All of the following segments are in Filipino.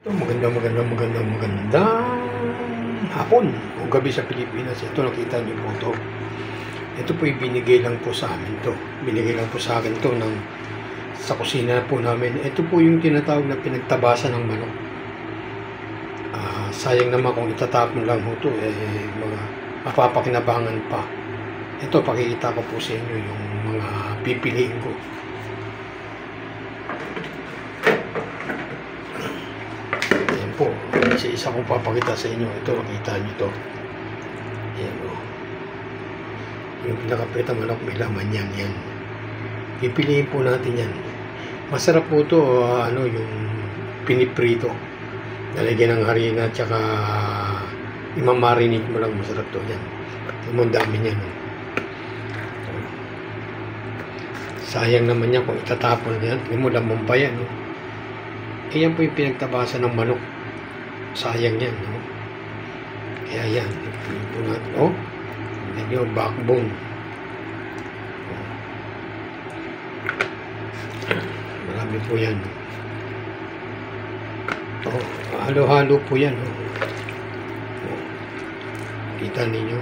Magandang hapon o gabi sa Pilipinas. Ito, nakita niyo po ito. Ito po binigay lang po sa amin to. Binigay lang po sa akin to sa kusina po namin. Ito po yung tinatawag na pinagtabasan ng manok. Sayang naman kung itatapon lang po ito, mga mapapakinabangan pa. Ito, pakikita ko po sa inyo yung mga pipiliin ko. Po, isa kong papakita sa inyo. Ito, makita nyo ito. Ayan o. Yung pinakapita manok, may laman yan. Yan. Pipiliin po natin yan. Masarap po ito, yung piniprito. Nalagyan ng harina, tsaka imamarinate mo lang. Masarap to. Yan. Yung dami yan. Sayang naman yan kung itatapon yan. Hindi mo lamang pa yan. Ayan po yung pinagtabasan ng manok. Sayang yan, no? Kaya yan, ipilin po natin. Yan yung backbone. Marami po yan. Halo-halo po yan. Kita ninyo.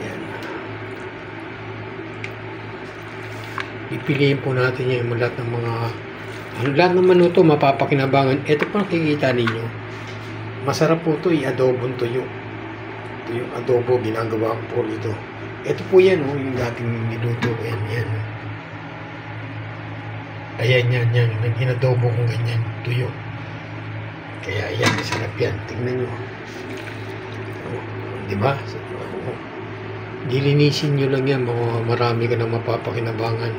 Yan. Ipiliin po natin yung lahat ng mga lahat naman ito mapapakinabangan. Ito po nakikita ninyo. Masarap po ito i-adobong tuyo. Ito yung adobo ginagawa ko po ito. Ito po yan, yung dating niluto. Yan. Ayan, yan. Ginadobo kong ganyan, tuyo. Kaya yan, masarap yan. Tingnan nyo. Diba? Dilinisin nyo lang yan. Marami ka na mapapakinabangan.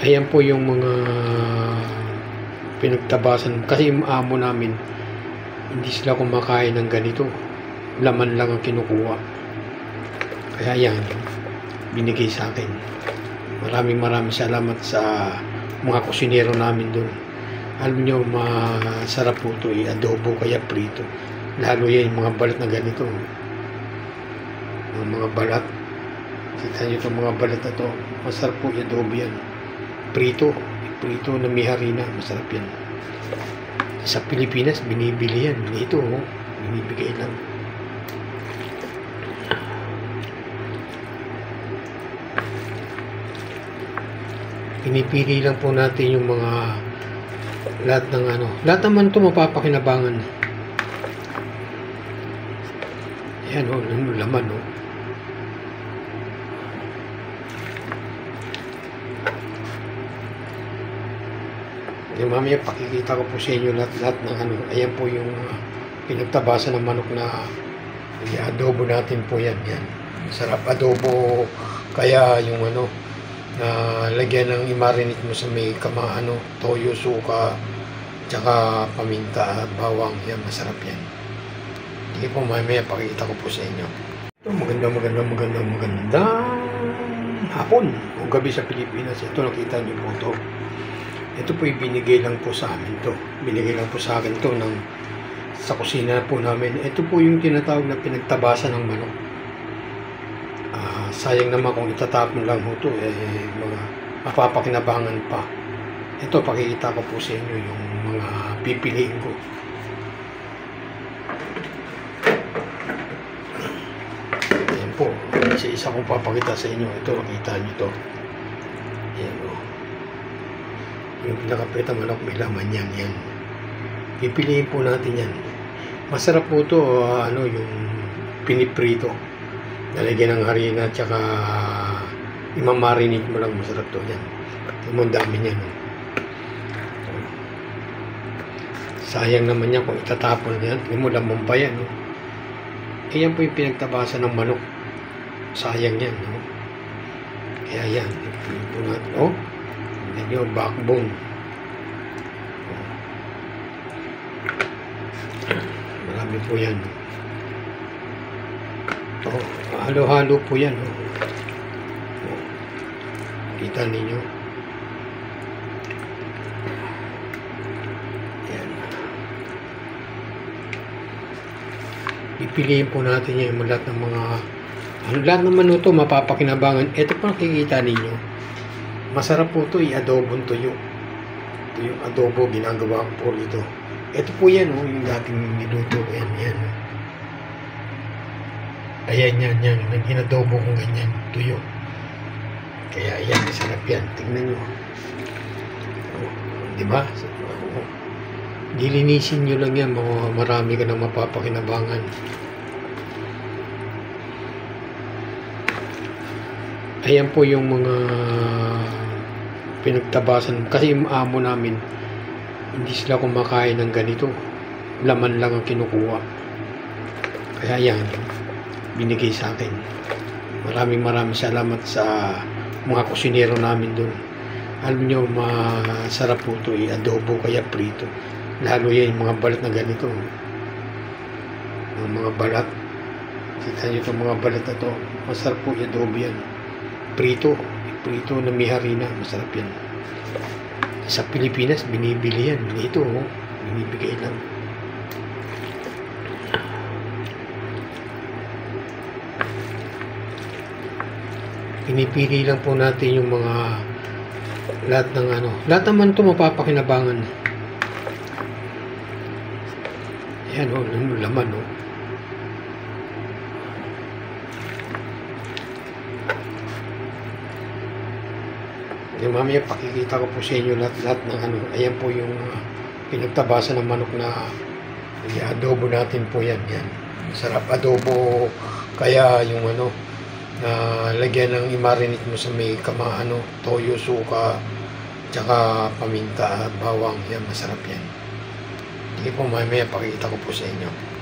Ayan po yung mga pinagtabasan. Kasi yung amo namin, hindi sila kumakain ng ganito. Laman lang ang kinukuha. Kaya yan, binigay sa akin. Maraming salamat sa mga kusinero namin doon. Alam nyo, masarap po ito i-adobo kaya prito. Lalo yan yung mga balat na ganito. Mga balat. Kita nyo itong mga balat na ito. Masarap po i-adobo yan. Prito na may harina, masarap yan. Sa Pilipinas, binibili yan. Ito, binibigay lang. Pinipili lang po natin yung mga lahat ng lahat naman ito mapapakinabangan. Ayan laman mamaya pakikita ko po sa inyo lahat ng ayan po yung pinagtabasan ng manok na i-adobo natin po yan. Sarap adobo, kaya yung na lagyan ng i-marinate mo sa may toyo, suka, tsaka paminta at bawang. Yan, masarap yan. Sige po, mamaya pakikita ko po sa inyo. Ito, magandang hapon o gabi sa Pilipinas. Ito, nakita niyo po ito. Ito po binigay lang po sa amin to. Binigay lang po sa akin to sa kusina po namin. Ito po yung tinatawag na pinagtabasan ng manok. Sayang naman kung itatapon lang ito, mga mapapakinabangan pa. Ito, pakikita ko po sa inyo yung mga pipiliin ko. Ayan po, isa kong papakita sa inyo. Ito, makita nyo ito. Ayan o. Yung pinakapita manok, may laman yan. Pipiliin po natin yan. Masarap po ito, yung piniprito. Nalagyan ng harina, tsaka imamarinate mo lang. Masarap to. Yan. Yung dami yan. Sayang naman yan kung itatapon yan. Hindi mo lamang pa yan. Ayan po yung pinagtabasan ng manok. Sayang yan. Kaya yan. Ipilin po natin. Yan yung backbone. Marami po yan. Halo-halo po yan. Kita ninyo. Yan. Pipiliin po natin yung lahat ng mga Lahat naman ito mapapakinabangan. Ito po nakikita ninyo. Masarap po ito i-adobong tuyo. Ito yung adobo ginagawa ko po ito. Ito po yan, oh, yung dating niluto ko yan. Yan. Ayan yan, yan. Inadobo kong ganyan, tuyo. Kaya yan, masarap yan. Tingnan nyo. Oh, diba? Oh. Dilinisin nyo lang yan, marami ka na mapapakinabangan. Ayan po yung mga pinagtabasan. Kasi yung amo namin, hindi sila kumakain ng ganito. Laman lang ang kinukuha. Kaya yan, binigay sa akin. Maraming salamat sa mga kusinero namin doon. Alam nyo, masarap po ito, adobo kaya prito. Lalo yan, yung mga balat na ganito. Mga balat. Kita nyo itong mga balat na ito. Masarap po, adobo yan. Prito na may harina, masarap yan. Sa Pilipinas, binibili yan. Ito, oh, binibigay lang. Pinipili lang po natin yung mga lahat ng ano. Lahat naman ito mapapakinabangan. Ayan, oh, laman, oh. Yung mamaya pakikita ko po sa inyo lahat ng ano. Ayan po yung pinagtabasan ng manok na adobo natin po yan. Yan. Masarap adobo. Kaya yung ano, lagyan ng i-marinate mo sa may toyo, suka, tsaka paminta at bawang. Yan, masarap yan. Hindi po mamaya pakikita ko po sa inyo.